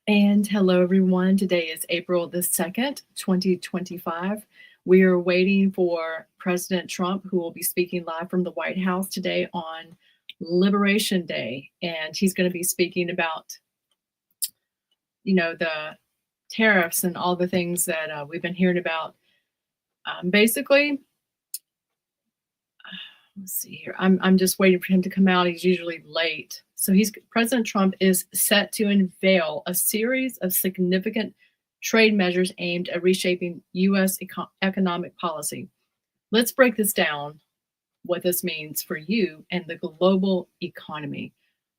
And hello, everyone. Today is April the 2nd, 2025. We are waiting for President Trump, who will be speaking live from the White House today on Liberation Day. And he's going to be speaking about, the tariffs and all the things that we've been hearing about. Basically, let's see here. I'm just waiting for him to come out. He's usually late. So President Trump is set to unveil a series of significant trade measures aimed at reshaping U.S. economic policy. Let's break this down, what this means for you and the global economy.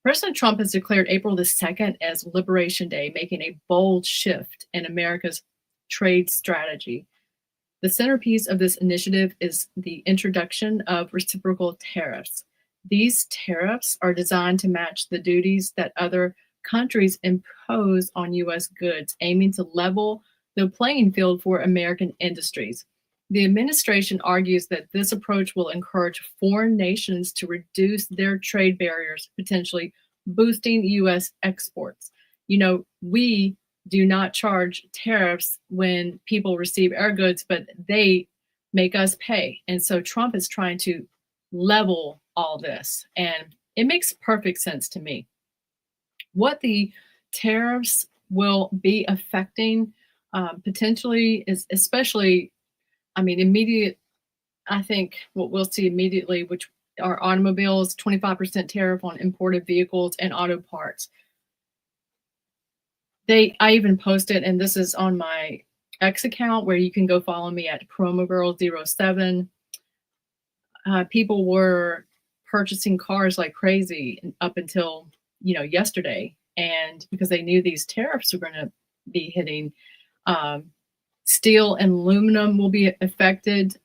President Trump has declared April the 2nd as Liberation Day, making a bold shift in America's trade strategy. The centerpiece of this initiative is the introduction of reciprocal tariffs. These tariffs are designed to match the duties that other countries impose on U.S. goods, aiming to level the playing field for American industries. The administration argues that this approach will encourage foreign nations to reduce their trade barriers, potentially boosting U.S. exports. We do not charge tariffs when people receive our goods, but they make us pay. And so Trump is trying to level all this, and it makes perfect sense to me. What the tariffs will be affecting potentially is especially, immediate. I think what we'll see immediately, which are automobiles, 25% tariff on imported vehicles and auto parts. I even posted, and this is on my X account where you can go follow me at promogirl07. People were purchasing cars like crazy up until, yesterday. And because they knew these tariffs were going to be hitting, steel and aluminum will be affected.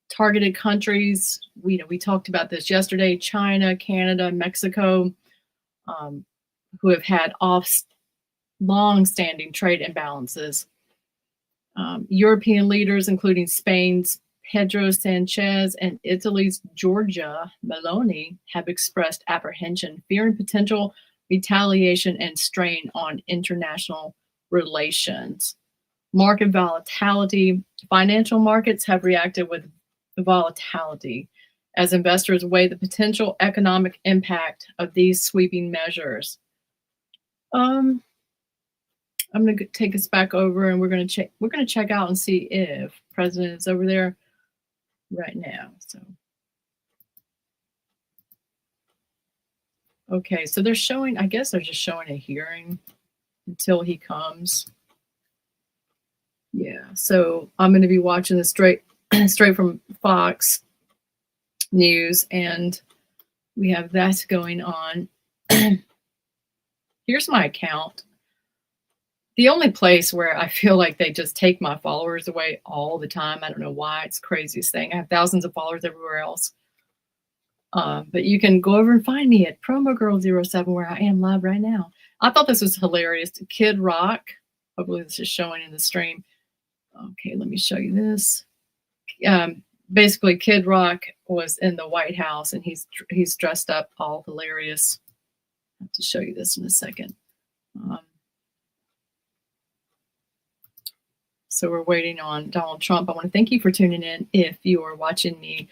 Targeted countries, we talked about this yesterday, China, Canada, Mexico, who have had long-standing trade imbalances. European leaders, including Spain's Pedro Sanchez and Italy's Giorgia Meloni, have expressed apprehension, fearing potential retaliation and strain on international relations. Market volatility. Financial markets have reacted with volatility as investors weigh the potential economic impact of these sweeping measures. I'm going to take us back over, and we're going to check out and see if President is over there right now. So, okay, so they're showing, I guess they're just showing a hearing until he comes. Yeah, so I'm going to be watching this straight from Fox News, and we have that going on. Here's my account. The only place where I feel like they just take my followers away all the time. I don't know why. It's the craziest thing. I have thousands of followers everywhere else. But you can go over and find me at promogirl07, where I am live right now. I thought this was hilarious. Kid Rock. Hopefully this is showing in the stream. Okay, let me show you this. Basically, Kid Rock was in the White House, and he's dressed up all hilarious. I have to show you this in a second. So we're waiting on Donald Trump. I want to thank you for tuning in. If you are watching me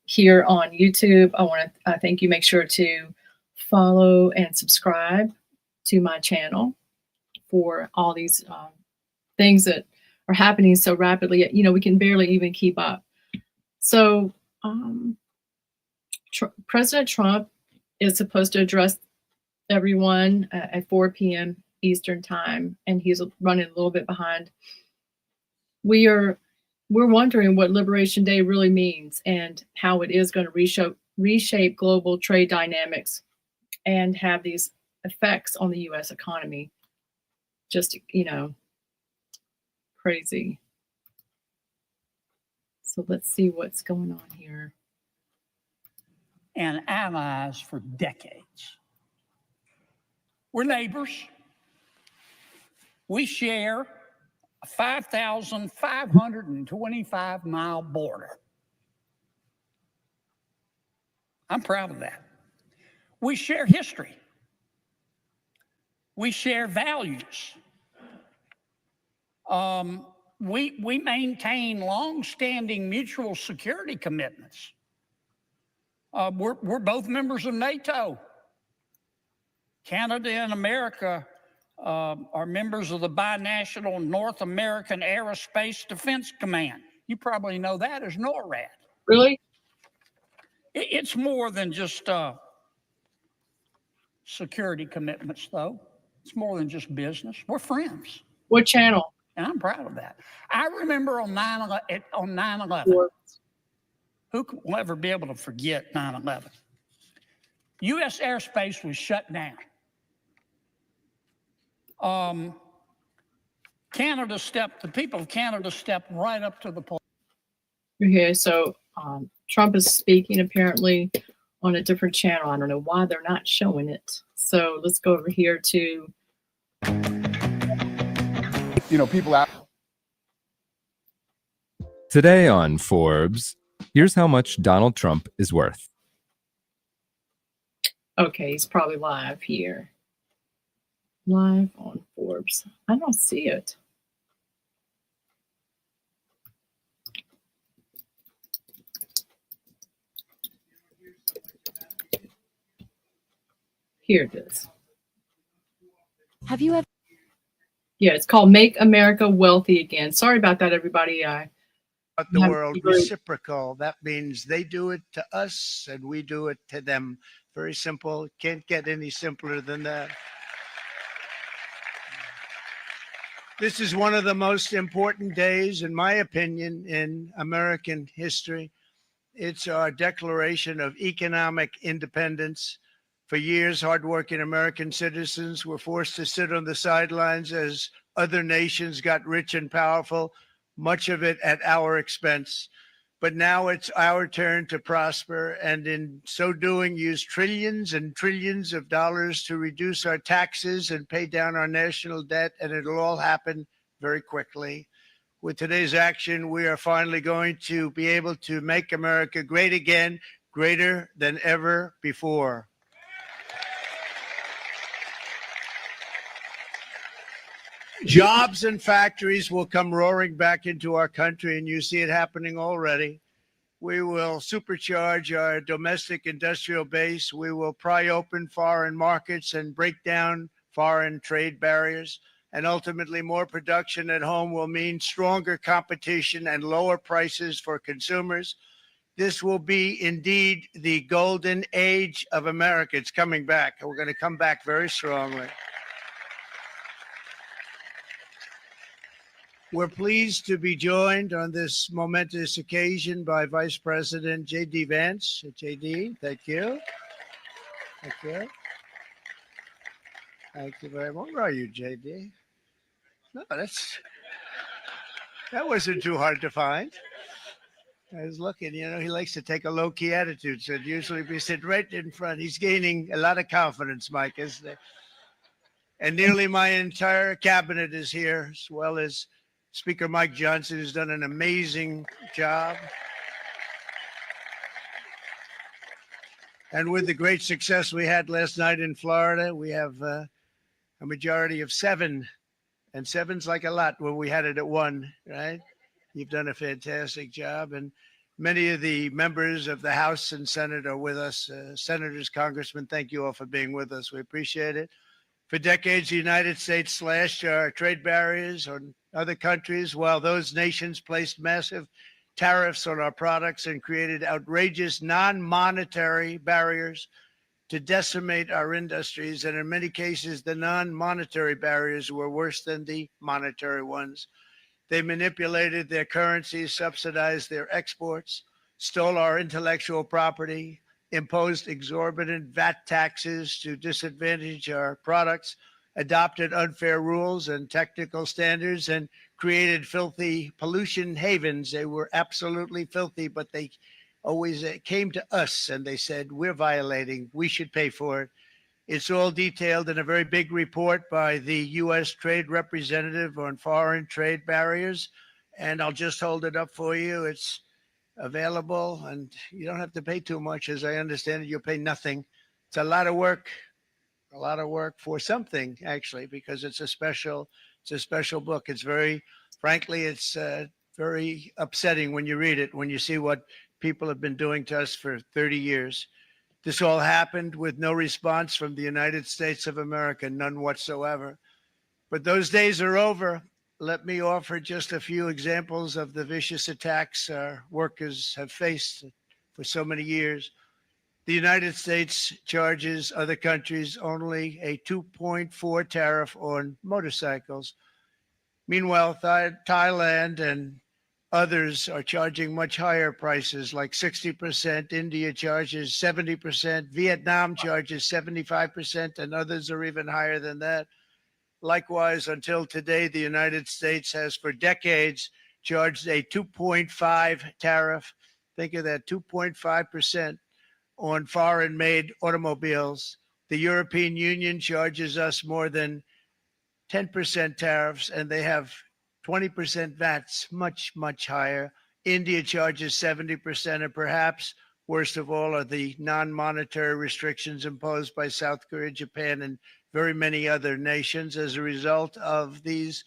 here on YouTube, I want to thank you. Make sure to follow and subscribe to my channel for all these things that are happening so rapidly. We can barely even keep up. So President Trump is supposed to address everyone at 4 p.m. Eastern time, and he's running a little bit behind. We're wondering what Liberation Day really means and how it is going to reshape global trade dynamics and have these effects on the U.S. economy. Just, crazy. So let's see what's going on here. And allies for decades. We're neighbors. We share a 5,525-mile border. I'm proud of that. We share history. We share values. We maintain long-standing mutual security commitments. We're both members of NATO. Canada and America are members of the binational North American Aerospace Defense Command. You probably know that as NORAD. Really? It's more than just security commitments, though. It's more than just business. We're friends. What channel? And I'm proud of that. I remember on 9/11, Or- who will ever be able to forget 9/11? U.S. airspace was shut down. The people of Canada stepped right up to the plate. Okay, so Trump is speaking apparently on a different channel. I don't know why they're not showing it. So let's go over here to, people out. Today on Forbes, here's how much Donald Trump is worth. okay, he's probably live here. Live on Forbes. I don't see it. Here it is. Have you ever? Yeah, it's called Make America Wealthy Again. Sorry about that, everybody. The world reciprocal. That means they do it to us and we do it to them. Very simple. Can't get any simpler than that. This is one of the most important days, in my opinion, in American history. It's our declaration of economic independence. For years, hardworking American citizens were forced to sit on the sidelines as other nations got rich and powerful, much of it at our expense. But now it's our turn to prosper, and in so doing, use trillions and trillions of dollars to reduce our taxes and pay down our national debt, and it'll all happen very quickly. With today's action, we are finally going to be able to make America great again, greater than ever before. Jobs and factories will come roaring back into our country, and you see it happening already. We will supercharge our domestic industrial base. We will pry open foreign markets and break down foreign trade barriers. And ultimately, more production at home will mean stronger competition and lower prices for consumers. This will be indeed the golden age of America. It's coming back. We're going to come back very strongly. We're pleased to be joined on this momentous occasion by Vice President J.D. Vance. J.D., thank you. Thank you. Thank you very much. Where are you, J.D.? No, that wasn't too hard to find. I was looking, he likes to take a low-key attitude, so usually we sit right in front. He's gaining a lot of confidence, Mike, isn't he? And nearly my entire cabinet is here, as well as Speaker Mike Johnson, who's done an amazing job. And with the great success we had last night in Florida, we have a majority of 7. And 7's like a lot when we had it at 1, right? You've done a fantastic job. And many of the members of the House and Senate are with us. Senators, congressmen, thank you all for being with us. We appreciate it. For decades, the United States slashed our trade barriers on other countries, while those nations placed massive tariffs on our products and created outrageous non-monetary barriers to decimate our industries. And in many cases, the non-monetary barriers were worse than the monetary ones. They manipulated their currencies, subsidized their exports, stole our intellectual property, imposed exorbitant VAT taxes to disadvantage our products, adopted unfair rules and technical standards, and created filthy pollution havens. They were absolutely filthy, but they always came to us and they said, we're violating, we should pay for it. It's all detailed in a very big report by the U.S. Trade Representative on Foreign Trade Barriers. And I'll just hold it up for you. It's available, and you don't have to pay too much. As I understand it, you'll pay nothing. It's a lot of work, a lot of work for something actually, because it's a special book. It's very, frankly, it's very upsetting when you read it, when you see what people have been doing to us for 30 years. This all happened with no response from the United States of America, none whatsoever. But those days are over. Let me offer just a few examples of the vicious attacks our workers have faced for so many years. The United States charges other countries only a 2.4 tariff on motorcycles. Meanwhile, Thailand and others are charging much higher prices, like 60%. India charges 70%. Vietnam charges 75%, and others are even higher than that. Likewise, until today, the United States has for decades charged a 2.5 tariff. Think of that, 2.5% on foreign-made automobiles. The European Union charges us more than 10% tariffs, and they have 20% VATs, much, much higher. India charges 70%, and perhaps worst of all are the non-monetary restrictions imposed by South Korea, Japan, and very many other nations as a result of these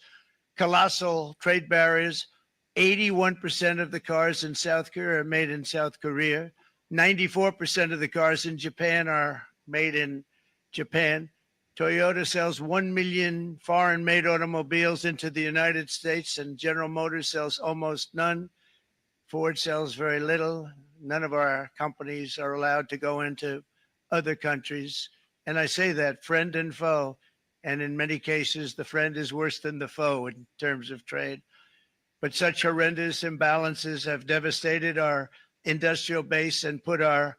colossal trade barriers. 81% of the cars in South Korea are made in South Korea. 94% of the cars in Japan are made in Japan. Toyota sells 1 million foreign-made automobiles into the United States, and General Motors sells almost none. Ford sells very little. None of our companies are allowed to go into other countries. And I say that friend and foe. And in many cases, the friend is worse than the foe in terms of trade. But such horrendous imbalances have devastated our industrial base and put our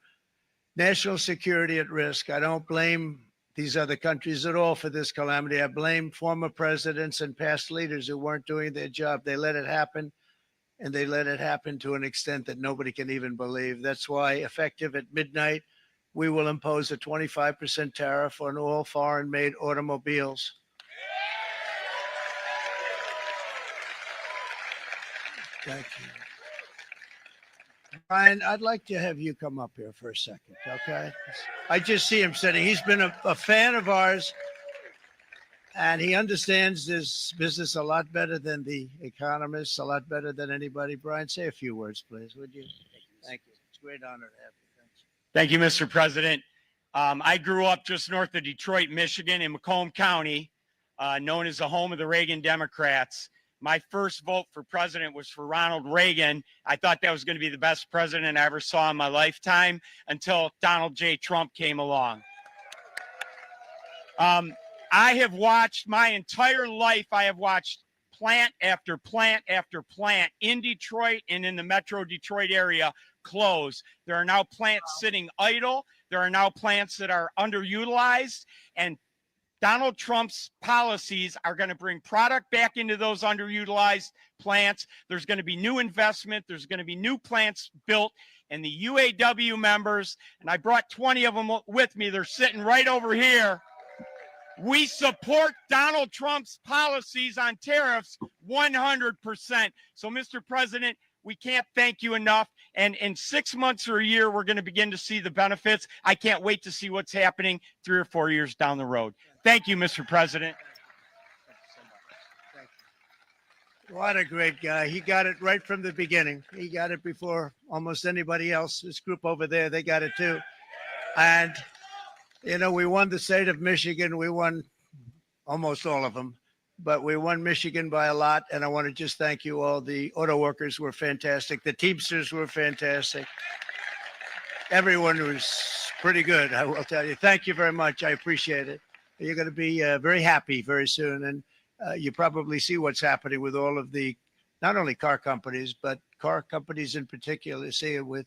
national security at risk. I don't blame these other countries at all for this calamity. I blame former presidents and past leaders who weren't doing their job. They let it happen, and they let it happen to an extent that nobody can even believe. That's why, effective at midnight, we will impose a 25% tariff on all foreign-made automobiles. Thank you. Brian, I'd like to have you come up here for a second, okay? I just see him sitting. He's been a fan of ours, and he understands this business a lot better than the economists, a lot better than anybody. Brian, say a few words, please, would you? Thank you. It's a great honor to have you. Thanks. Thank you, Mr. President. I grew up just north of Detroit, Michigan, in Macomb County, known as the home of the Reagan Democrats. My first vote for president was for Ronald Reagan. I thought that was going to be the best president I ever saw in my lifetime until Donald J. Trump came along. I have watched my entire life, I have watched plant after plant after plant in Detroit and in the Metro Detroit area close. There are now plants sitting idle. There are now plants that are underutilized, and Donald Trump's policies are going to bring product back into those underutilized plants. There's going to be new investment. There's going to be new plants built. And the UAW members, and I brought 20 of them with me, they're sitting right over here. We support Donald Trump's policies on tariffs 100%. So, Mr. President, we can't thank you enough. And in 6 months or a year, we're going to begin to see the benefits. I can't wait to see what's happening 3 or 4 years down the road. Thank you, Mr. President. What a great guy. He got it right from the beginning. He got it before almost anybody else. This group over there, they got it too. And, you know, we won the state of Michigan. We won almost all of them, but we won Michigan by a lot. And I want to just thank you all. The auto workers were fantastic. The Teamsters were fantastic. Everyone was pretty good, I will tell you. Thank you very much. I appreciate it. You're going to be very happy very soon. And you probably see what's happening with all of the, not only car companies, but car companies in particular. See it with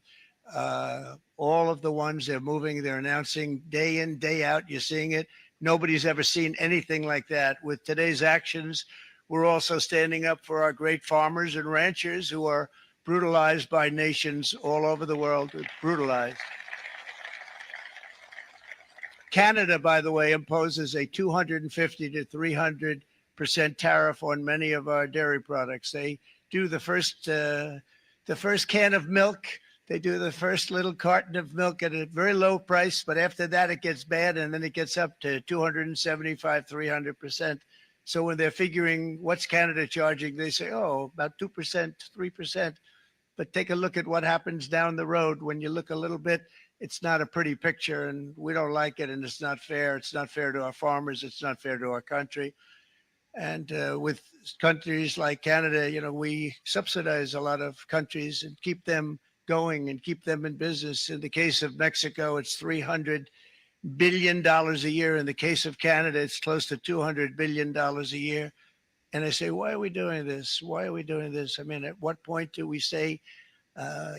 all of the ones they're moving, they're announcing day in, day out. You're seeing it. Nobody's ever seen anything like that. With today's actions, we're also standing up for our great farmers and ranchers who are brutalized by nations all over the world. Brutalized. Canada, by the way, imposes a 250 to 300% tariff on many of our dairy products. They do the first can of milk They do the first little carton of milk at a very low price, but after that it gets bad, and then it gets up to 275, 300%. So when they're figuring what's Canada charging, they say, oh, about 2%, 3%. But take a look at what happens down the road. When you look a little bit, it's not a pretty picture, and we don't like it, and it's not fair. It's not fair to our farmers. It's not fair to our country. And with countries like Canada, we subsidize a lot of countries and keep them going and keep them in business. In the case of Mexico, it's $300 billion a year. In the case of Canada, it's close to $200 billion a year. And I say, why are we doing this? Why are we doing this? I mean, at what point do we say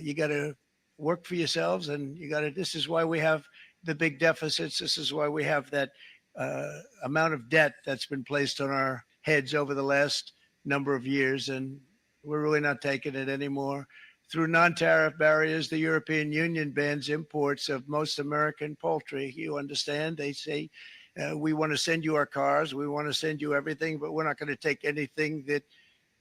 you got to work for yourselves, and this is why we have the big deficits. This is why we have that amount of debt that's been placed on our heads over the last number of years. And we're really not taking it anymore. Through non-tariff barriers, the European Union bans imports of most American poultry. You understand? They say, we want to send you our cars. We want to send you everything, but we're not going to take anything that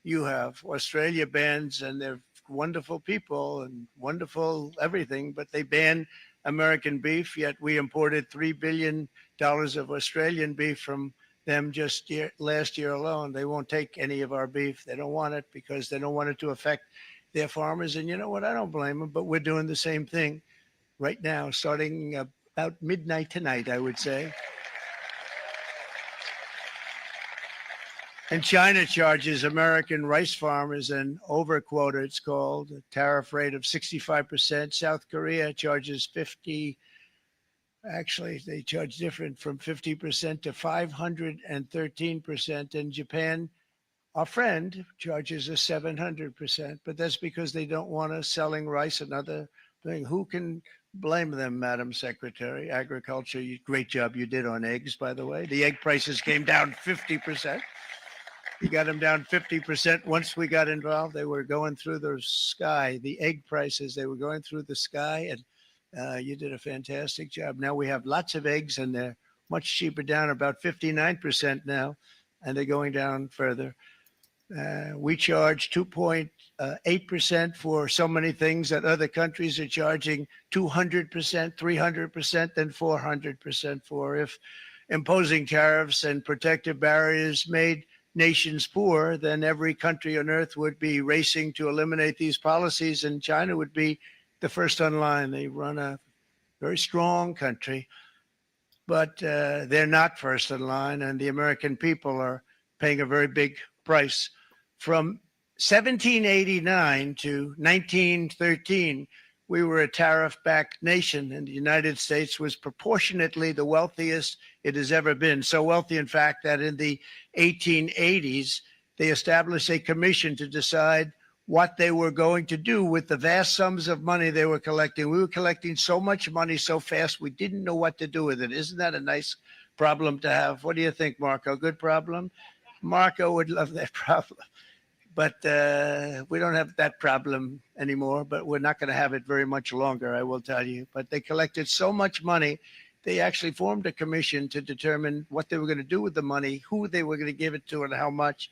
you have. Australia bans, and they're wonderful people and wonderful everything, but they ban American beef, yet we imported $3 billion of Australian beef from them just last year alone. They won't take any of our beef. They don't want it because they don't want it to affect their farmers. And you know what? I don't blame them, but we're doing the same thing right now, starting about midnight tonight, I would say. And China charges American rice farmers an overquota, it's called, a tariff rate of 65%. South Korea charges 50. Actually, they charge different, from 50% to 513%. And Japan, our friend, charges us 700%. But that's because they don't want us selling rice, another thing. Who can blame them, Madam Secretary? Agriculture, great job you did on eggs, by the way. The egg prices came down 50%. You got them down 50%. Once we got involved, they were going through the sky. The egg prices, they were going through the sky, and you did a fantastic job. Now we have lots of eggs, and they're much cheaper, down about 59% now, and they're going down further. We charge 2.8% for so many things that other countries are charging 200%, 300%, and 400% for. If imposing tariffs and protective barriers made nations poor, then every country on earth would be racing to eliminate these policies, and China would be the first on line. They run a very strong country, but they're not first in line, and the American people are paying a very big price. From 1789 to 1913, we were a tariff-backed nation, and the United States was proportionately the wealthiest it has ever been. So wealthy, in fact, that in the 1880s, they established a commission to decide what they were going to do with the vast sums of money they were collecting. We were collecting so much money so fast, we didn't know what to do with it. Isn't that a nice problem to have? What do you think, Marco? Good problem? Marco would love that problem. But we don't have that problem anymore, but we're not going to have it very much longer, I will tell you. But they collected so much money, they actually formed a commission to determine what they were going to do with the money, who they were going to give it to, and how much.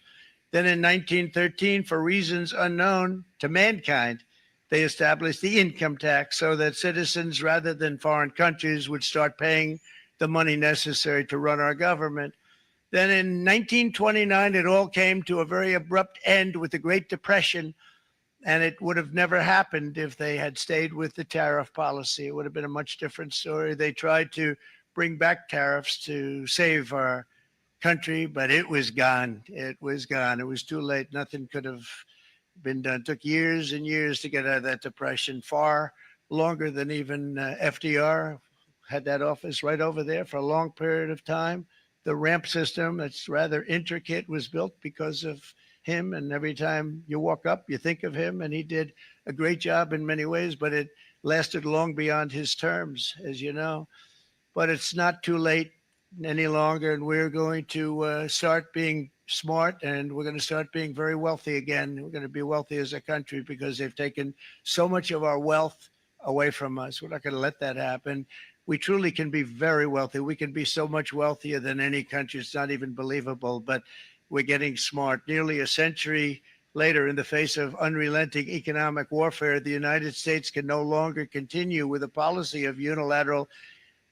Then in 1913, for reasons unknown to mankind, they established the income tax so that citizens, rather than foreign countries, would start paying the money necessary to run our government. Then in 1929, it all came to a very abrupt end with the Great Depression, and it would have never happened if they had stayed with the tariff policy. It would have been a much different story. They tried to bring back tariffs to save our country, but it was gone. It was gone. It was too late. Nothing could have been done. It took years and years to get out of that depression, far longer than even FDR had that office right over there for a long period of time. The ramp system, that's rather intricate, was built because of him. And every time you walk up, you think of him. And he did a great job in many ways, but it lasted long beyond his terms, as you know. But it's not too late any longer. And we're going to start being smart, and we're going to start being very wealthy again. We're going to be wealthy as a country because they've taken so much of our wealth away from us. We're not going to let that happen. We truly can be very wealthy. We can be so much wealthier than any country. It's not even believable, but we're getting smart. Nearly a century later, in the face of unrelenting economic warfare, the United States can no longer continue with a policy of unilateral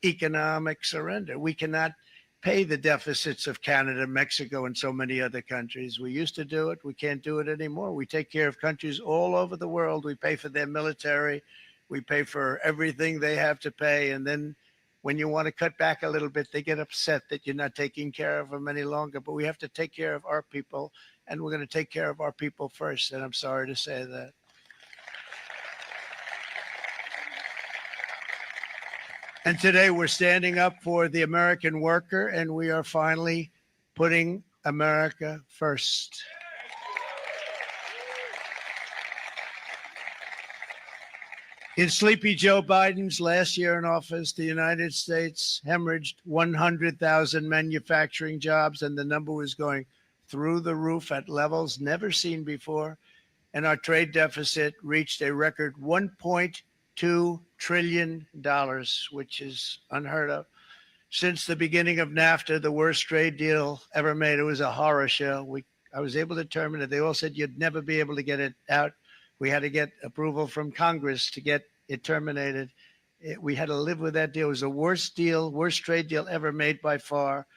economic surrender. We cannot pay the deficits of Canada, Mexico, and so many other countries. We used to do it. We can't do it anymore. We take care of countries all over the world. We pay for their military. We pay for everything they have to pay. And then when you want to cut back a little bit, they get upset that you're not taking care of them any longer. But we have to take care of our people, and we're going to take care of our people first. And I'm sorry to say that. And today we're standing up for the American worker, and we are finally putting America first. In Sleepy Joe Biden's last year in office, the United States hemorrhaged 100,000 manufacturing jobs, and the number was going through the roof at levels never seen before. And our trade deficit reached a record $1.2 trillion, which is unheard of. Since the beginning of NAFTA, the worst trade deal ever made. It was a horror show. I was able to terminate it. They all said you'd never be able to get it out. We had to get approval from Congress to get it terminated. We had to live with that deal. It was the worst trade deal ever made by far.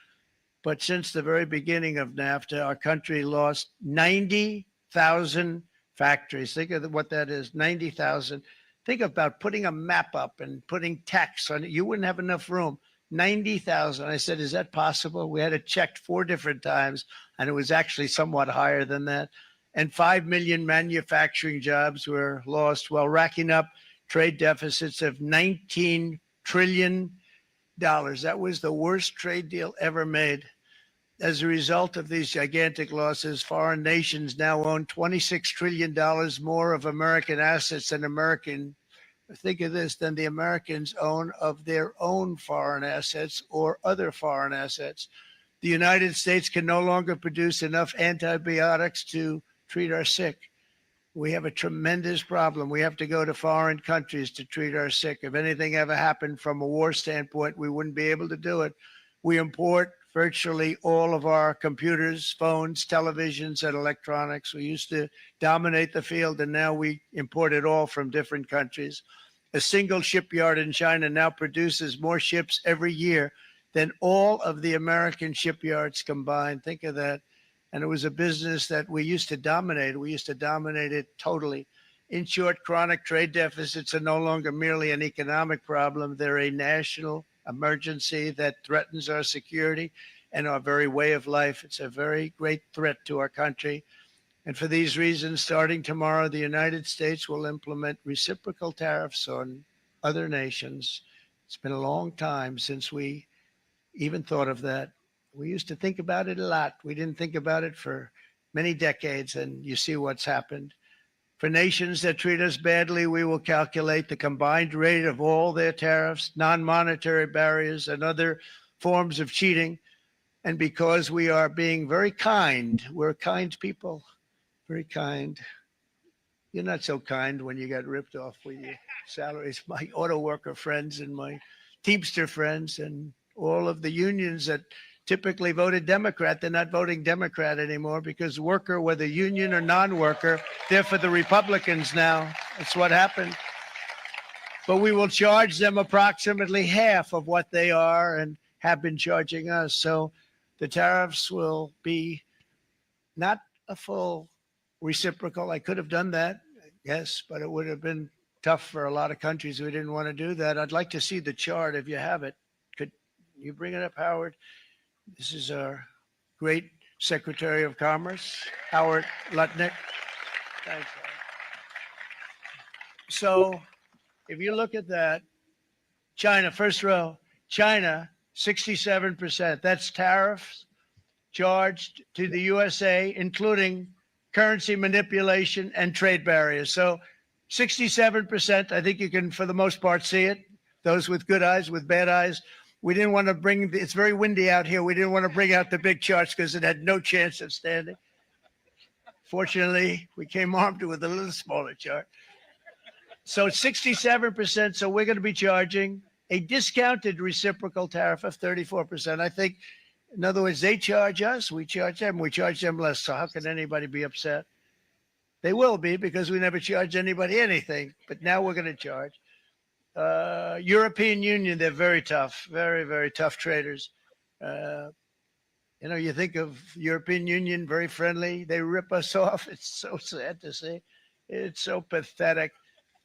But since the very beginning of NAFTA, our country lost 90,000 factories. Think of what that is, 90,000. Think about putting a map up and putting text on it. You wouldn't have enough room. 90,000. I said, is that possible? We had it checked 4 different times, and it was actually somewhat higher than that. And 5 million manufacturing jobs were lost while racking up trade deficits of $19 trillion. That was the worst trade deal ever made. As a result of these gigantic losses, foreign nations now own $26 trillion more of American assets than think of this, than the Americans own of their own foreign assets or other foreign assets. The United States can no longer produce enough antibiotics to treat our sick. We have a tremendous problem. We have to go to foreign countries to treat our sick. If anything ever happened from a war standpoint, we wouldn't be able to do it. We import virtually all of our computers, phones, televisions, and electronics. We used to dominate the field, and now we import it all from different countries. A single shipyard in China now produces more ships every year than all of the American shipyards combined. Think of that. And it was a business that we used to dominate. We used to dominate it totally. In short, chronic trade deficits are no longer merely an economic problem. They're a national emergency that threatens our security and our very way of life. It's a very great threat to our country. And for these reasons, starting tomorrow, the United States will implement reciprocal tariffs on other nations. It's been a long time since we even thought of that. We used to think about it a lot. We didn't think about it for many decades, and you see what's happened. For nations that treat us badly, we will calculate the combined rate of all their tariffs, non-monetary barriers, and other forms of cheating. And because we are being very kind, we're kind people, very kind. You're not so kind when you got ripped off with your salaries. My auto worker friends and my Teamster friends and all of the unions that typically voted Democrat, they're not voting Democrat anymore because worker, whether union or non-worker, they're for the Republicans now. That's what happened. But we will charge them approximately half of what they are and have been charging us. So the tariffs will be not a full reciprocal. I could have done that, yes, but it would have been tough for a lot of countries who didn't want to do that. I'd like to see the chart if you have it. Could you bring it up, Howard? This is our great Secretary of Commerce, Howard Lutnick. Thanks, Howard. So if you look at that, China, first row, China, 67%. That's tariffs charged to the USA, including currency manipulation and trade barriers. So 67%, I think you can, for the most part, see it. Those with good eyes, with bad eyes. We didn't want to bring, it's very windy out here. We didn't want to bring out the big charts because it had no chance of standing. Fortunately, we came armed with a little smaller chart. So it's 67%. So we're going to be charging a discounted reciprocal tariff of 34%. I think, in other words, they charge us, we charge them less. So how can anybody be upset? They will be because we never charge anybody anything. But now we're going to charge. European Union, they're very tough, very, very tough traders. You think of European Union, very friendly. They rip us off. It's so sad to see. It's so pathetic.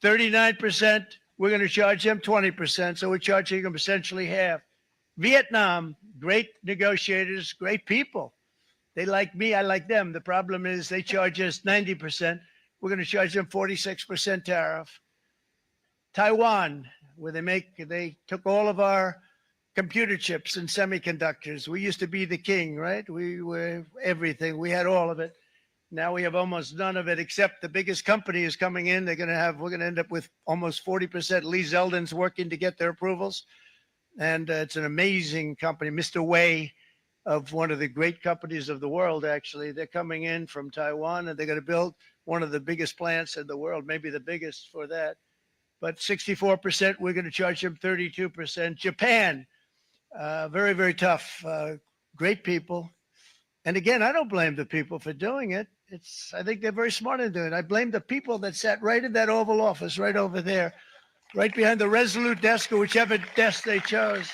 39%, we're going to charge them 20%. So we're charging them essentially half. Vietnam, great negotiators, great people. They like me, I like them. The problem is they charge us 90%. We're going to charge them 46% tariff. Taiwan, where they took all of our computer chips and semiconductors. We used to be the king, right? We were everything. We had all of it. Now we have almost none of it, except the biggest company is coming in. We're going to end up with almost 40%. Lee Zeldin's working to get their approvals. And it's an amazing company. Mr. Wei, of one of the great companies of the world, actually. They're coming in from Taiwan, and they're going to build one of the biggest plants in the world, maybe the biggest for that. But 64%, we're going to charge them 32%. Japan, very, very tough, great people. And again, I don't blame the people for doing it. I think they're very smart in doing it. I blame the people that sat right in that Oval Office, right over there, right behind the Resolute desk or whichever desk they chose.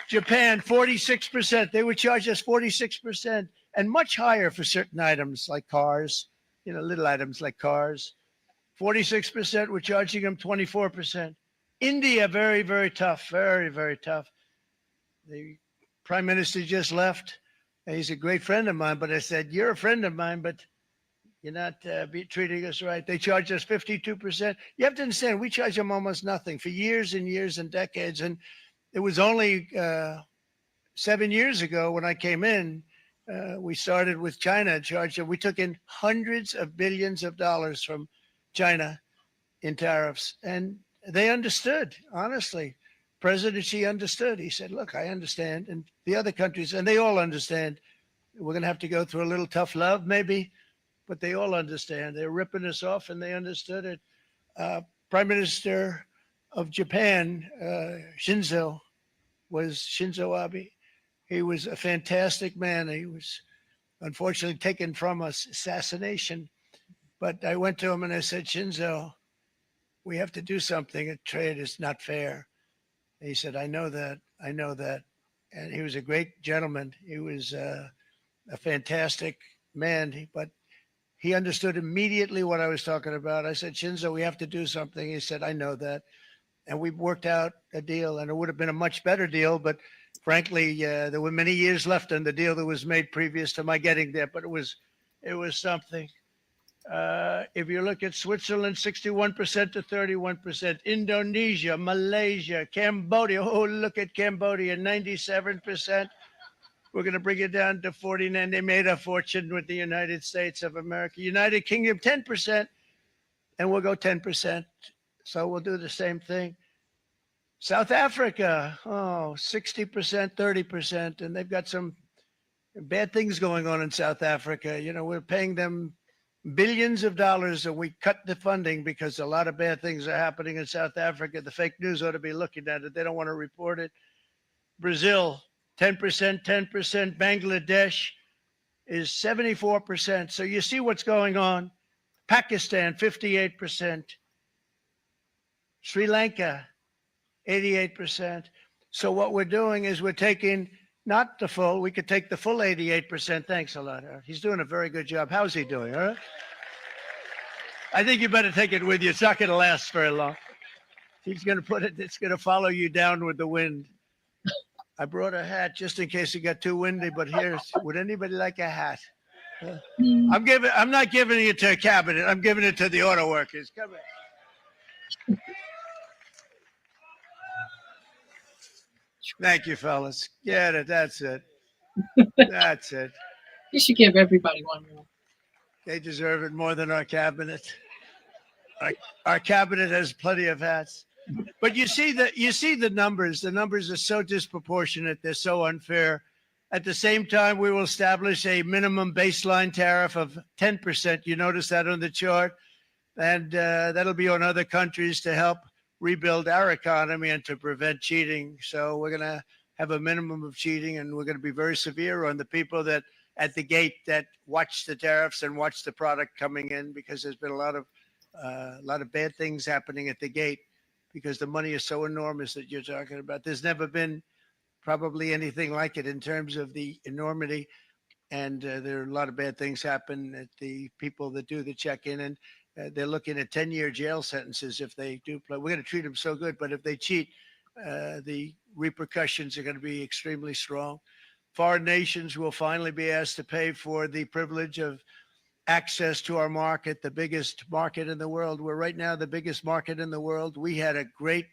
Japan, 46%. They would charge us 46% and much higher for certain items like cars, little items like cars. 46%, we're charging them 24%. India, very, very tough, very, very tough. The prime minister just left. He's a great friend of mine, but I said, you're a friend of mine, but you're not treating us right. They charge us 52%. You have to understand, we charge them almost nothing for years and years and decades. And it was only 7 years ago when I came in, we started with China and charged them. We took in hundreds of billions of dollars from China in tariffs. And they understood, honestly. President Xi understood. He said, look, I understand. And the other countries, and they all understand. We're going to have to go through a little tough love, maybe, but they all understand. They're ripping us off, and they understood it. Prime Minister of Japan, Shinzo Abe. He was a fantastic man. He was unfortunately taken from us, assassination. But I went to him and I said, Shinzo, we have to do something. Trade is not fair. And he said, I know that. I know that. And he was a great gentleman. He was a fantastic man, but he understood immediately what I was talking about. I said, Shinzo, we have to do something. He said, I know that. And we worked out a deal, and it would have been a much better deal. But frankly, there were many years left on the deal that was made previous to my getting there. But it was something. If you look at Switzerland, 61% to 31%, Indonesia, Malaysia, Cambodia. Oh, look at Cambodia, 97%. We're going to bring it down to 49. They made a fortune with the United States of America. United Kingdom, 10%, and we'll go 10%. So we'll do the same thing. South Africa, 60%, 30%, and they've got some bad things going on in South Africa. We're paying them billions of dollars, and we cut the funding because a lot of bad things are happening in South Africa. The fake news ought to be looking at it. They don't want to report it. Brazil, 10%, 10%. Bangladesh is 74%. So you see what's going on. Pakistan, 58%. Sri Lanka, 88%. So what we're doing is we're taking not the full, we could take the full 88%. Thanks a lot, Eric. He's doing a very good job. How's he doing? All right. I think you better take it with you. It's not going to last very long. He's going to put it, it's going to follow you down with the wind. I brought a hat just in case it got too windy, but would anybody like a hat? I'm not giving it to a cabinet. I'm giving it to the auto workers. Come here. Thank you, fellas. Get it. That's it. That's it. You should give everybody one more. They deserve it more than our cabinet. Our cabinet has plenty of hats. But you see the numbers. The numbers are so disproportionate. They're so unfair. At the same time, we will establish a minimum baseline tariff of 10%. You notice that on the chart. And that'll be on other countries to help rebuild our economy and to prevent cheating. So we're going to have a minimum of cheating, and we're going to be very severe on the people that at the gate that watch the tariffs and watch the product coming in, because there's been a lot of bad things happening at the gate because the money is so enormous that you're talking about. There's never been probably anything like it in terms of the enormity. And there are a lot of bad things happen at the people that do the check-in, and they're looking at 10-year jail sentences if they do play. We're going to treat them so good, but if they cheat, the repercussions are going to be extremely strong. Foreign nations will finally be asked to pay for the privilege of access to our market, the biggest market in the world. We're right now the biggest market in the world. We had a great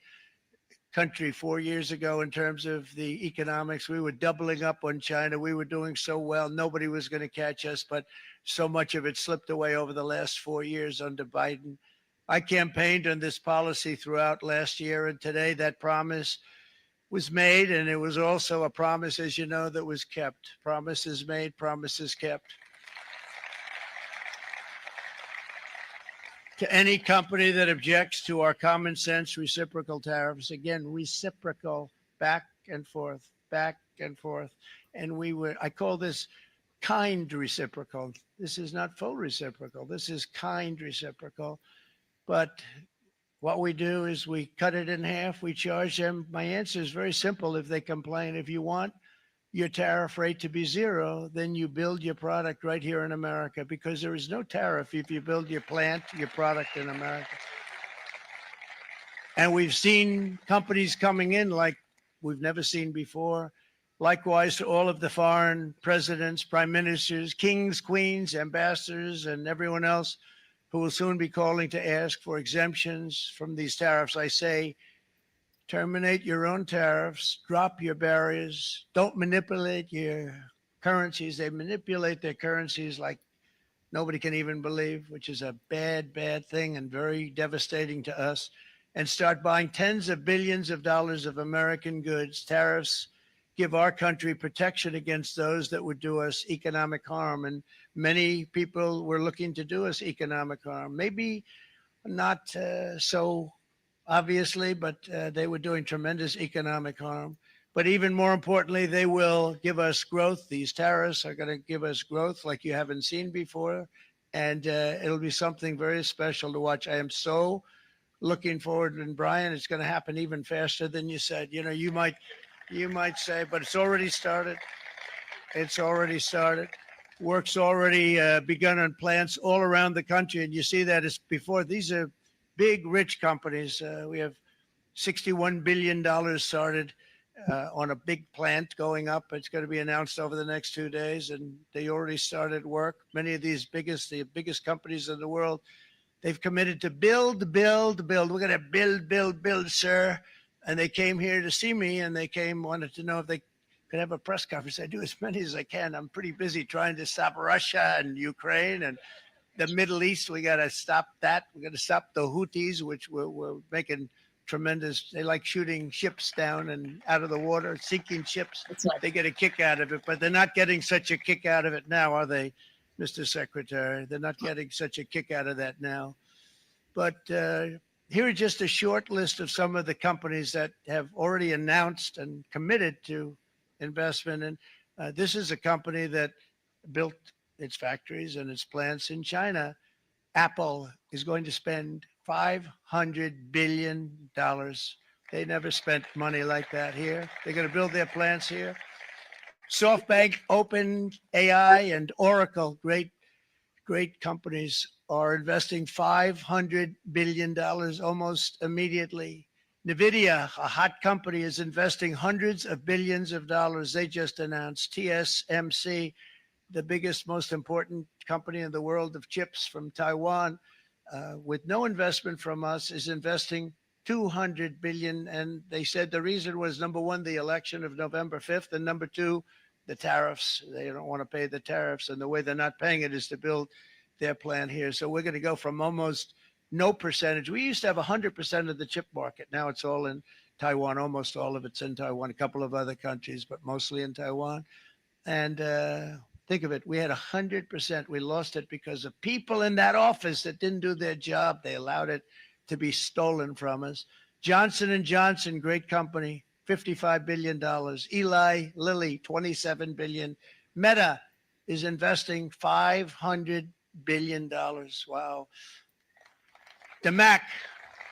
country 4 years ago in terms of the economics. We were doubling up on China. We were doing so well. Nobody was going to catch us, but so much of it slipped away over the last 4 years under Biden. I campaigned on this policy throughout last year, and today that promise was made, and it was also a promise, as you know, that was kept. Promises made, promises kept. To any company that objects to our common sense reciprocal tariffs, again, reciprocal, back and forth, back and forth. And I call this kind reciprocal. This is not full reciprocal. This is kind reciprocal. But what we do is we cut it in half. We charge them. My answer is very simple. If they complain, if you want your tariff rate to be zero, then you build your product right here in America, because there is no tariff if you build your plant, your product in America. And we've seen companies coming in like we've never seen before. Likewise, to all of the foreign presidents, prime ministers, kings, queens, ambassadors, and everyone else who will soon be calling to ask for exemptions from these tariffs, I say, terminate your own tariffs, drop your barriers, don't manipulate your currencies. They manipulate their currencies like nobody can even believe, which is a bad, bad thing and very devastating to us. And start buying tens of billions of dollars of American goods. Tariffs give our country protection against those that would do us economic harm. And many people were looking to do us economic harm. Maybe not so obviously, but they were doing tremendous economic harm. But even more importantly, they will give us growth. These tariffs are going to give us growth like you haven't seen before. And it'll be something very special to watch. I am so looking forward. And Brian, it's going to happen even faster than you said. You know, you might say, but it's already started. It's already started. Work's already begun on plants all around the country. And you see that as before. These are big, rich companies. We have $61 billion started on a big plant going up. It's going to be announced over the next 2 days, and they already started work. Many of these the biggest companies in the world, they've committed to build. We're going to build, sir. And they came here to see me, and they wanted to know if they could have a press conference. I do as many as I can. I'm pretty busy trying to stop Russia and Ukraine and the Middle East. We got to stop that. We got to stop the Houthis, which we're making tremendous. They like shooting ships down and out of the water, sinking ships. They get a kick out of it, but they're not getting such a kick out of it now, are they, Mr. Secretary? They're not getting such a kick out of that now. But here are just a short list of some of the companies that have already announced and committed to investment. And this is a company that built its factories and its plants in China. Apple is going to spend $500 billion. They never spent money like that here. They're going to build their plants here. SoftBank, OpenAI, and Oracle, great companies, are investing $500 billion almost immediately. NVIDIA, a hot company, is investing hundreds of billions of dollars. They just announced. TSMC, the biggest, most important company in the world of chips from Taiwan, with no investment from us, is investing $200 billion. And they said the reason was, number one, the election of November 5th, and number two, the tariffs. They don't want to pay the tariffs, and the way they're not paying it is to build their plant here. So we're going to go from almost no percentage. We used to have 100% of the chip market. Now it's all in Taiwan. Almost all of it's in Taiwan, a couple of other countries, but mostly in Taiwan. And think of it, we had 100%. We lost it because of people in that office that didn't do their job. They allowed it to be stolen from us. Johnson & Johnson, great company, $55 billion. Eli Lilly, $27 billion. Meta, is investing $500 billion. Wow. The MAC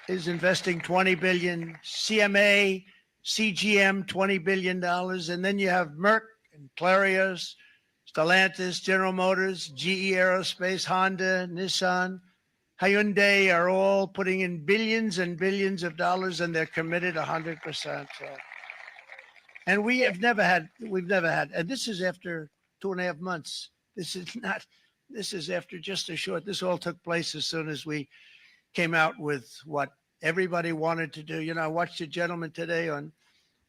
is investing $20 billion. CMA, CGM, $20 billion. And then you have Merck and Clarios, Stellantis, General Motors, GE Aerospace, Honda, Nissan, Hyundai are all putting in billions and billions of dollars, and they're committed 100%. And we've never had, and this is after 2.5 months. This is after just a short, this all took place as soon as we came out with what everybody wanted to do. You know, I watched a gentleman today on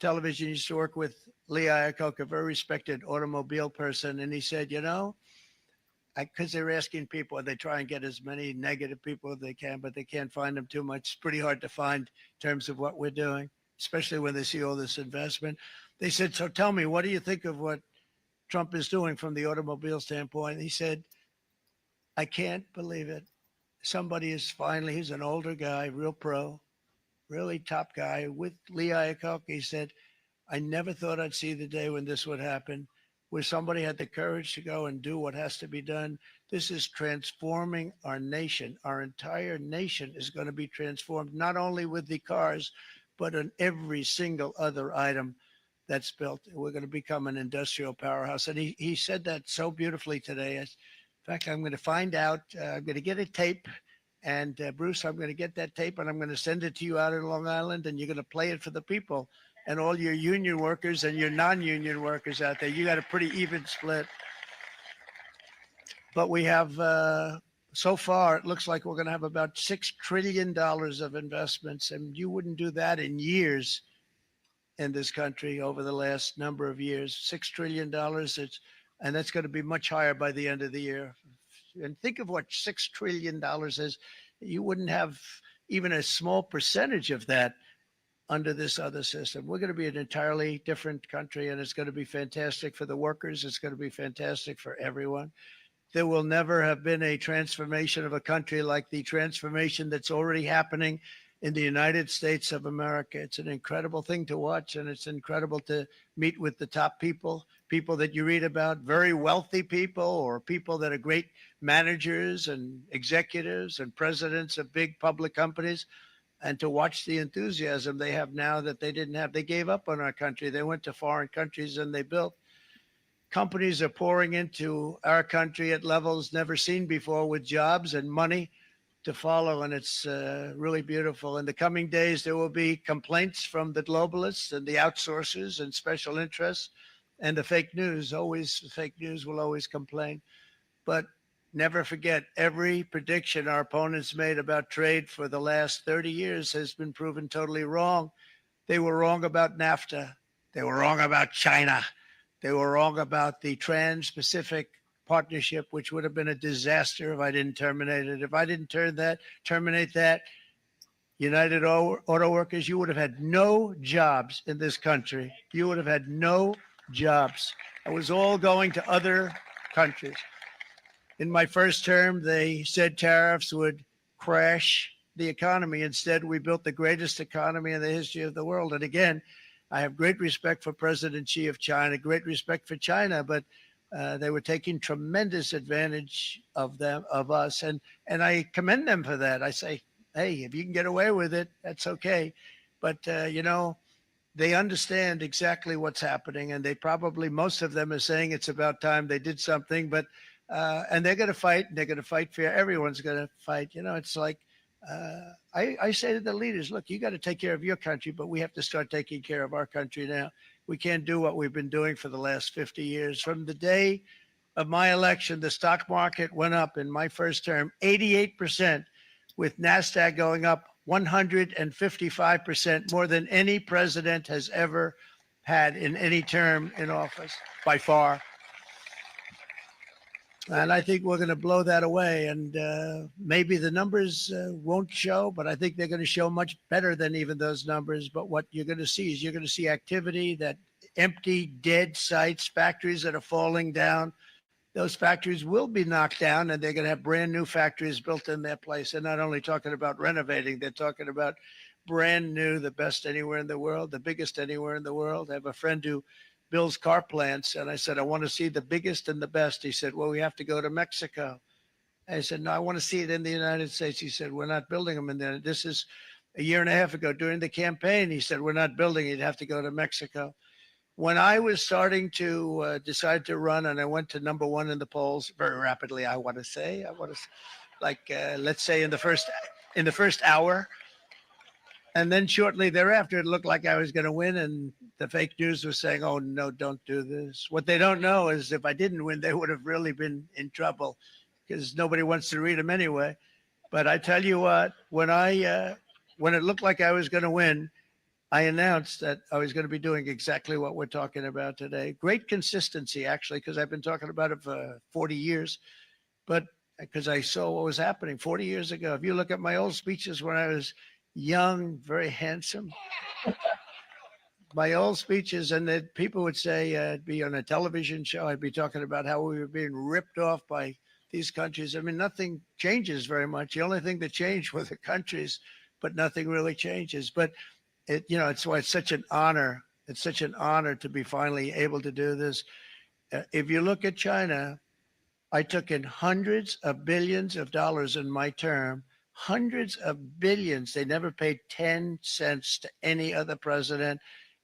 television. He used to work with Lee Iacocca, a very respected automobile person. And he said, you know, because they're asking people, they try and get as many negative people as they can, but they can't find them too much. It's pretty hard to find in terms of what we're doing, especially when they see all this investment. They said, so tell me, what do you think of what Trump is doing from the automobile standpoint? He said, I can't believe it. Somebody is finally, he's an older guy, real pro, really top guy with Lee Iacocca. He said, I never thought I'd see the day when this would happen, where somebody had the courage to go and do what has to be done. This is transforming our nation. Our entire nation is going to be transformed, not only with the cars, but on every single other item that's built. We're going to become an industrial powerhouse. And he said that so beautifully today. In fact, I'm going to find out, I'm going to get a tape. And Bruce, I'm going to get that tape and I'm going to send it to you out in Long Island, and you're going to play it for the people and all your union workers and your non-union workers out there. You got a pretty even split. But we have, so far, it looks like we're going to have about $6 trillion of investments. And you wouldn't do that in years in this country over the last number of years. $6 trillion, and that's going to be much higher by the end of the year. And think of what $6 trillion is. You wouldn't have even a small percentage of that under this other system. We're going to be an entirely different country, and it's going to be fantastic for the workers. It's going to be fantastic for everyone. There will never have been a transformation of a country like the transformation that's already happening in the United States of America. It's an incredible thing to watch, and it's incredible to meet with the top people that you read about, very wealthy people, or people that are great managers and executives and presidents of big public companies, and to watch the enthusiasm they have now that they didn't have. They gave up on our country. They went to foreign countries and they built. Companies are pouring into our country at levels never seen before, with jobs and money to follow, and it's really beautiful. In the coming days, there will be complaints from the globalists and the outsourcers and special interests and the fake news. Always, the fake news will always complain. But never forget, every prediction our opponents made about trade for the last 30 years has been proven totally wrong. They were wrong about NAFTA. They were wrong about China. They were wrong about the Trans-Pacific Partnership, which would have been a disaster if I didn't terminate it. If I didn't terminate that, United Auto Workers, you would have had no jobs in this country. You would have had no jobs. It was all going to other countries. In my first term, they said tariffs would crash the economy. Instead, we built the greatest economy in the history of the world. And again, I have great respect for President Xi of China, great respect for China, but they were taking tremendous advantage of us. And I commend them for that. I say, hey, if you can get away with it, that's okay. But, they understand exactly what's happening. And they probably, most of them are saying it's about time they did something. But, and they're going to fight. And they're going to fight fair. Everyone's going to fight. It's like, I say to the leaders, look, you got to take care of your country, but we have to start taking care of our country now. We can't do what we've been doing for the last 50 years. From the day of my election, the stock market went up in my first term 88%, with NASDAQ going up 155%, more than any president has ever had in any term in office, by far. And I think we're going to blow that away. And maybe the numbers won't show, but I think they're going to show much better than even those numbers. But what you're going to see is you're going to see activity, that empty, dead sites, factories that are falling down. Those factories will be knocked down, and they're going to have brand new factories built in their place. They're not only talking about renovating, they're talking about brand new, the best anywhere in the world, the biggest anywhere in the world. I have a friend who builds car plants. And I said, I want to see the biggest and the best. He said, well, we have to go to Mexico. I said, no, I want to see it in the United States. He said, we're not building them in there. This is a year and a half ago during the campaign. He said, we're not building it. You'd have to go to Mexico. When I was starting to decide to run, and I went to number one in the polls very rapidly, I want to say, let's say in the first hour. And then shortly thereafter, it looked like I was going to win. And the fake news was saying, oh, no, don't do this. What they don't know is if I didn't win, they would have really been in trouble because nobody wants to read them anyway. But I tell you what, when it looked like I was going to win, I announced that I was going to be doing exactly what we're talking about today. Great consistency, actually, because I've been talking about it for 40 years. But because I saw what was happening 40 years ago. If you look at my old speeches when I was young, very handsome, my old speeches, and that people would say I'd be on a television show. I'd be talking about how we were being ripped off by these countries. I mean, nothing changes very much. The only thing that changed were the countries, but nothing really changes. But it's why it's such an honor. It's such an honor to be finally able to do this. If you look at China, I took in hundreds of billions of dollars in my term, hundreds of billions. They never paid 10 cents to any other president,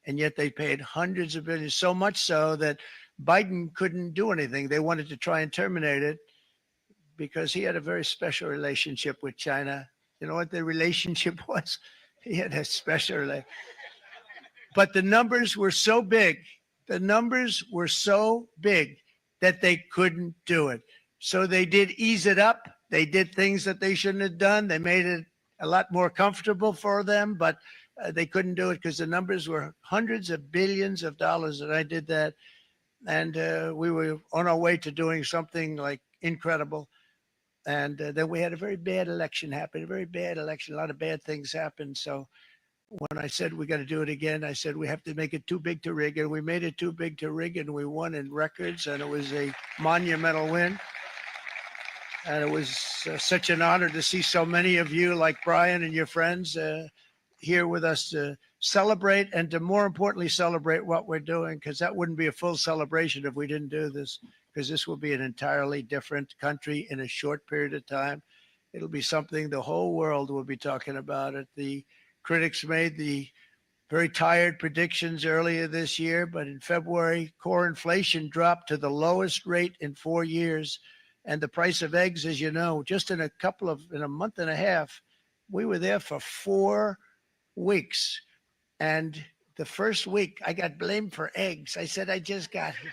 and yet they paid hundreds of billions, so much so that Biden couldn't do anything. They wanted to try and terminate it because he had a very special relationship with China. You know what the relationship was? He had a special relationship. But the numbers were so big. The numbers were so big that they couldn't do it. So they did ease it up. They did things that they shouldn't have done. They made it a lot more comfortable for them, but they couldn't do it because the numbers were hundreds of billions of dollars. And I did that. And we were on our way to doing something like incredible. And then we had a very bad election happen, a very bad election. A lot of bad things happened. So when I said we got to do it again, I said we have to make it too big to rig. And we made it too big to rig, and we won in records. And it was a monumental win. And it was such an honor to see so many of you like Brian and your friends here with us to celebrate and to more importantly celebrate what we're doing, because that wouldn't be a full celebration if we didn't do this, because this will be an entirely different country in a short period of time. It'll be something the whole world will be talking about it. The critics made the very tired predictions earlier this year, but in February, core inflation dropped to the lowest rate in 4 years. And the price of eggs, as you know, just in a month and a half, we were there for 4 weeks. And the first week I got blamed for eggs. I said, I just got here.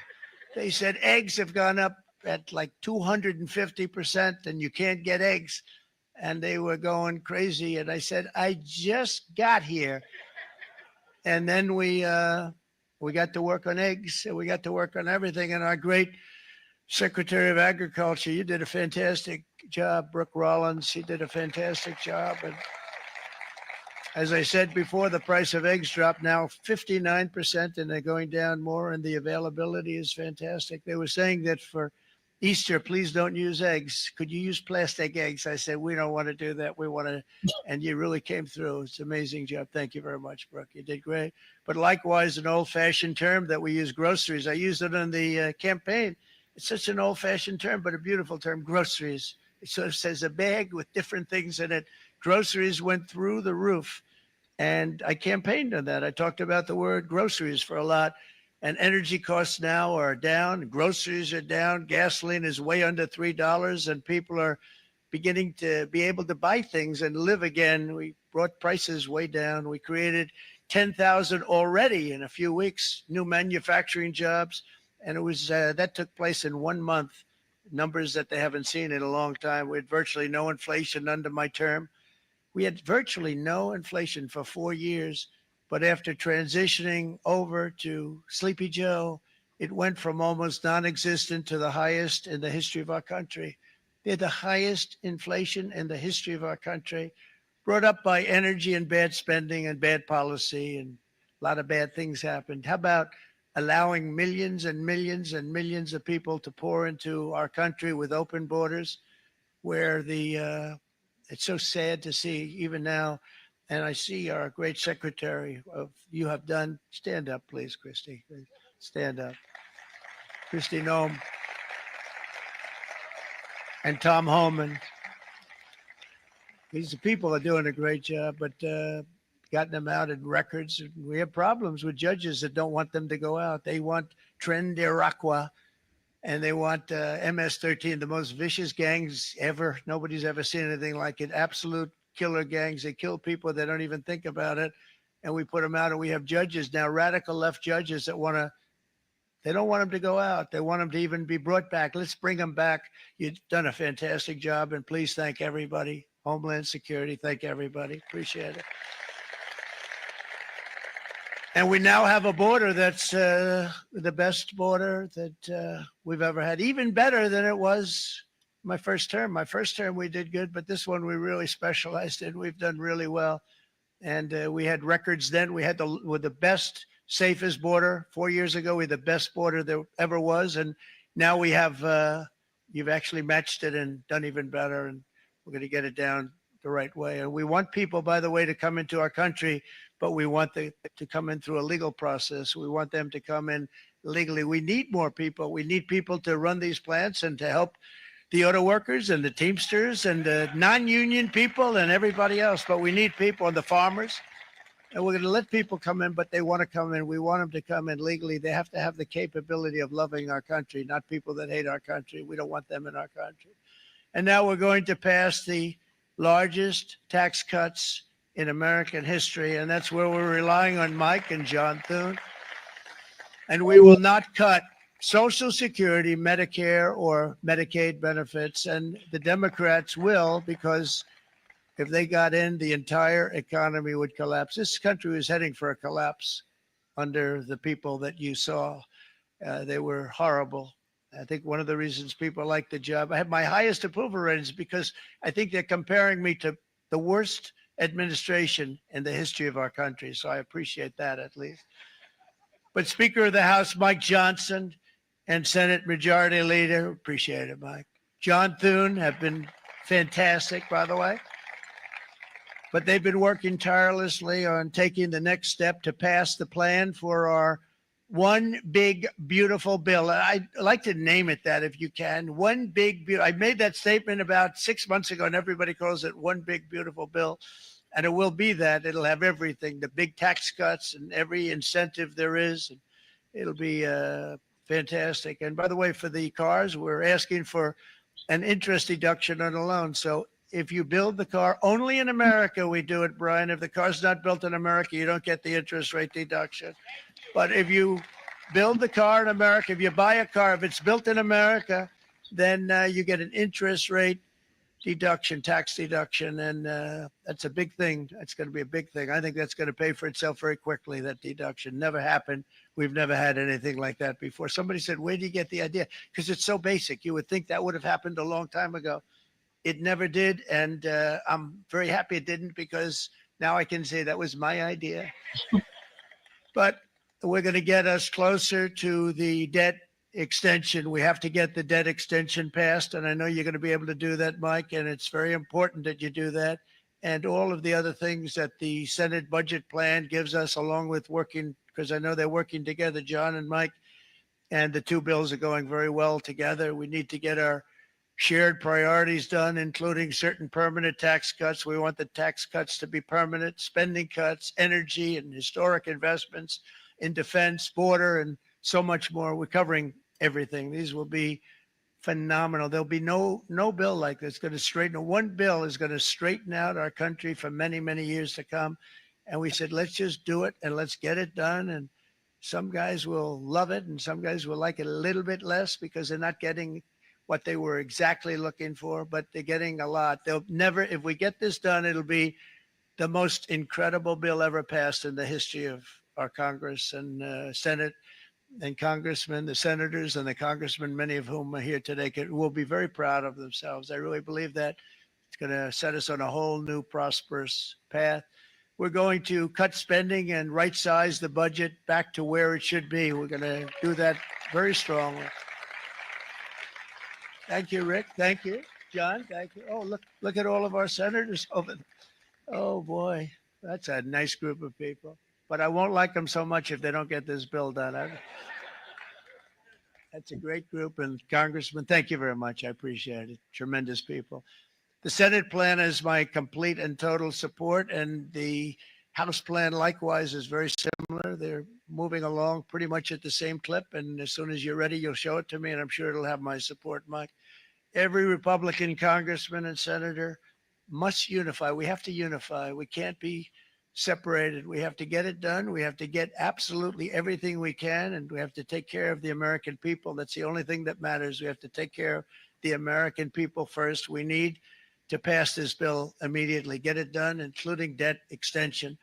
They said eggs have gone up at like 250% and you can't get eggs. And they were going crazy. And I said, I just got here. And then we got to work on eggs, and we got to work on everything. And our great Secretary of Agriculture, you did a fantastic job. Brooke Rollins, she did a fantastic job. And as I said before, the price of eggs dropped now 59%, and they're going down more, and the availability is fantastic. They were saying that for Easter, please don't use eggs. Could you use plastic eggs? I said, we don't want to do that. We want to, and you really came through. It's an amazing job. Thank you very much, Brooke. You did great. But likewise, an old-fashioned term that we use, groceries. I used it in the campaign. It's such an old-fashioned term, but a beautiful term, groceries. It sort of says a bag with different things in it. Groceries went through the roof, and I campaigned on that. I talked about the word groceries for a lot, and energy costs now are down. Groceries are down. Gasoline is way under $3, and people are beginning to be able to buy things and live again. We brought prices way down. We created 10,000 already in a few weeks, new manufacturing jobs. And it was that took place in 1 month, numbers that they haven't seen in a long time. We had virtually no inflation under my term. We had virtually no inflation for 4 years. But after transitioning over to Sleepy Joe, it went from almost non-existent to the highest in the history of our country. They're the highest inflation in the history of our country, brought up by energy and bad spending and bad policy, and a lot of bad things happened. How about allowing millions and millions and millions of people to pour into our country with open borders, where it's so sad to see even now. And I see our great secretary you have done. Stand up, please, Christy. stand up. Christy Nome and Tom Homan. These people are doing a great job, but gotten them out in records. We have problems with judges that don't want them to go out. They want Tren de Aragua, and they want MS-13, the most vicious gangs ever. Nobody's ever seen anything like it. Absolute killer gangs. They kill people. They don't even think about it. And we put them out, and we have judges now, radical left judges that they don't want them to go out. They want them to even be brought back. Let's bring them back. You've done a fantastic job, and please thank everybody. Homeland Security, thank everybody. Appreciate it. And we now have a border that's the best border that we've ever had, even better than it was my first term. My first term we did good, but this one we really specialized in. We've done really well. And we had records then. We had the best, safest border. 4 years ago, we had the best border there ever was. And now we have, you've actually matched it and done even better. And we're going to get it down the right way. And we want people, by the way, to come into our country, but we want them to come in through a legal process. We want them to come in legally. We need more people. We need people to run these plants and to help the auto workers and the Teamsters and the non-union people and everybody else. But we need people and the farmers. And we're going to let people come in, but they want to come in. We want them to come in legally. They have to have the capability of loving our country, not people that hate our country. We don't want them in our country. And now we're going to pass the largest tax cuts in American history. And that's where we're relying on Mike and John Thune. And we will not cut Social Security, Medicare, or Medicaid benefits. And the Democrats will, because if they got in, the entire economy would collapse. This country was heading for a collapse under the people that you saw. They were horrible. I think one of the reasons people like the job, I have my highest approval ratings because I think they're comparing me to the worst administration in the history of our country. So I appreciate that at least. But Speaker of the House, Mike Johnson, and Senate Majority Leader, appreciate it, Mike. John Thune have been fantastic, by the way. But they've been working tirelessly on taking the next step to pass the plan for our one big, beautiful bill. I'd like to name it that if you can. One big, I made that statement about 6 months ago, and everybody calls it one big, beautiful bill. And it will be that. It'll have everything, the big tax cuts and every incentive there is. And it'll be fantastic. And by the way, for the cars, we're asking for an interest deduction on a loan. So if you build the car, only in America we do it, Brian. If the car's not built in America, you don't get the interest rate deduction. But if you build the car in America, if you buy a car, if it's built in America, then you get an interest rate deduction, tax deduction. And that's a big thing. That's going to be a big thing. I think that's going to pay for itself very quickly, that deduction. Never happened. We've never had anything like that before. Somebody said, where do you get the idea? Because it's so basic. You would think that would have happened a long time ago. It never did. And I'm very happy it didn't, because now I can say that was my idea. But we're going to get us closer to the debt extension. We have to get the debt extension passed. And I know you're going to be able to do that, Mike. And it's very important that you do that. And all of the other things that the Senate budget plan gives us, along with working, because I know they're working together, John and Mike, and the two bills are going very well together. We need to get our shared priorities done, including certain permanent tax cuts. We want the tax cuts to be permanent, spending cuts, energy and historic investments in defense, border, and so much more. We're covering everything. These will be phenomenal. There'll be no bill like this going to straighten. One bill is going to straighten out our country for many, many years to come. And we said, let's just do it and let's get it done. And some guys will love it and some guys will like it a little bit less because they're not getting what they were exactly looking for, but they're getting a lot. They'll never, if we get this done, it'll be the most incredible bill ever passed in the history of our Congress and Senate and congressmen, the senators and the congressmen, many of whom are here today, will be very proud of themselves. I really believe that it's going to set us on a whole new prosperous path. We're going to cut spending and right size the budget back to where it should be. We're going to do that very strongly. Thank you, Rick. Thank you, John. Thank you. Oh, look at all of our senators over there. Oh boy, that's a nice group of people. But I won't like them so much if they don't get this bill done. That's a great group. And Congressman, thank you very much. I appreciate it. Tremendous people. The Senate plan has my complete and total support, and the House plan likewise is very similar. They're moving along pretty much at the same clip. And as soon as you're ready, you'll show it to me, and I'm sure it'll have my support, Mike. Every Republican congressman and senator must unify. We have to unify. We can't be separated. We have to get it done. We have to get absolutely everything we can, and we have to take care of the American people. That's the only thing that matters. We have to take care of the American people first. We need to pass this bill immediately, get it done, including debt extension.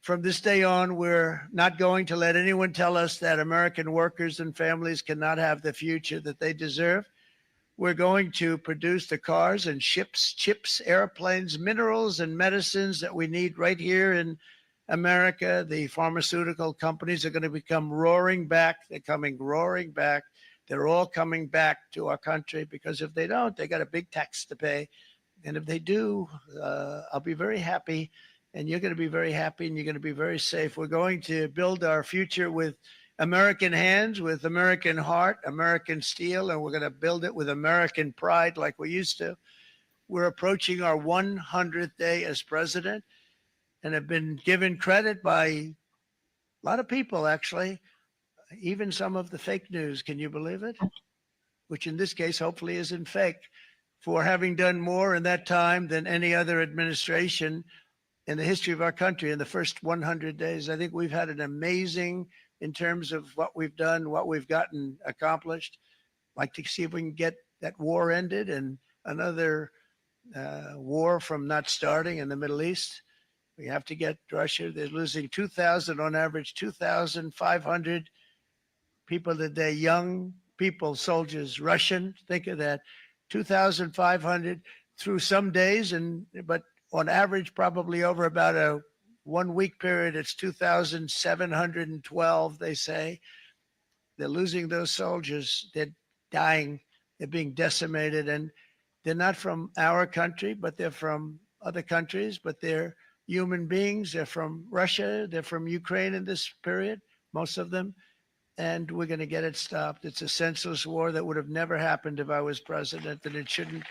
From this day on, we're not going to let anyone tell us that American workers and families cannot have the future that they deserve. We're going to produce the cars and ships, chips, airplanes, minerals, and medicines that we need right here in America. The pharmaceutical companies are going to become roaring back. They're coming roaring back. They're all coming back to our country, because if they don't, they got a big tax to pay. And if they do, I'll be very happy, and you're going to be very happy, and you're going to be very safe. We're going to build our future with American hands, with American heart, American steel, and we're going to build it with American pride like we used to. We're approaching our 100th day as president, and have been given credit by a lot of people, actually, even some of the fake news. Can you believe it? Which in this case, hopefully isn't fake, for having done more in that time than any other administration in the history of our country in the first 100 days. I think we've had an amazing, in terms of what we've done, what we've gotten accomplished. I'd like to see if we can get that war ended and another war from not starting in the Middle East. We have to get Russia. They're losing 2,000 on average, 2,500 people a day, young people, soldiers, Russian. Think of that. 2,500 through some days, but on average, probably over about a 1 week period, it's 2,712, they say. They're losing those soldiers. They're dying. They're being decimated. And they're not from our country, but they're from other countries, but they're human beings. They're from Russia. They're from Ukraine in this period, most of them. And we're going to get it stopped. It's a senseless war that would have never happened if I was president, and it shouldn't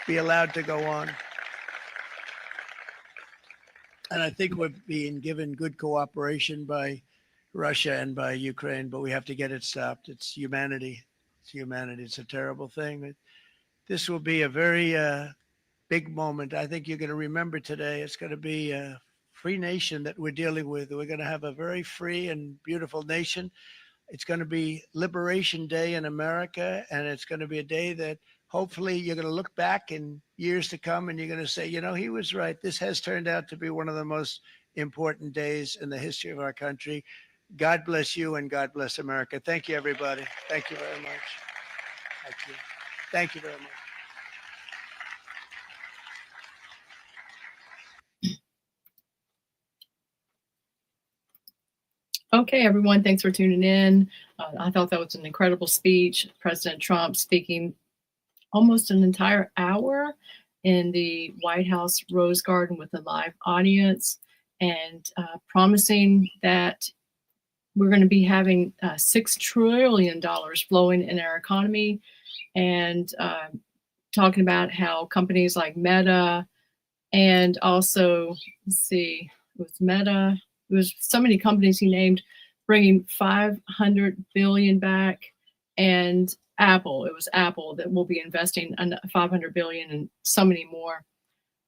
be allowed to go on. And I think we're being given good cooperation by Russia and by Ukraine, but we have to get it stopped. It's humanity. It's humanity. It's a terrible thing. This will be a very big moment. I think you're going to remember today. It's going to be a free nation that we're dealing with. We're going to have a very free and beautiful nation. It's going to be Liberation Day in America, and it's going to be a day that hopefully you're going to look back in years to come and you're going to say, you know, he was right. This has turned out to be one of the most important days in the history of our country. God bless you, and God bless America. Thank you, everybody. Thank you very much. Thank you. Thank you very much. Okay, everyone, thanks for tuning in. I thought that was an incredible speech. President Trump speaking almost an entire hour in the White House Rose Garden with a live audience, and promising that we're going to be having $6 trillion flowing in our economy, and talking about how companies like Meta, and also, let's see, it was Meta, it was so many companies he named, bringing $500 billion back, and Apple, it was Apple that will be investing $500 billion, and so many more.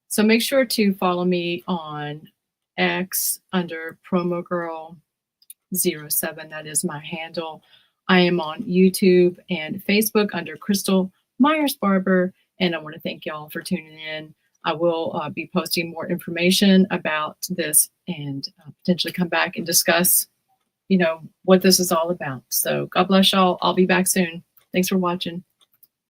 So make sure to follow me on X under PromoGirl07. That is my handle. I am on YouTube and Facebook under Crystal Myers-Barber, and I want to thank y'all for tuning in. I will be posting more information about this, and potentially come back and discuss, you know, what this is all about. So God bless y'all. I'll be back soon. Thanks for watching.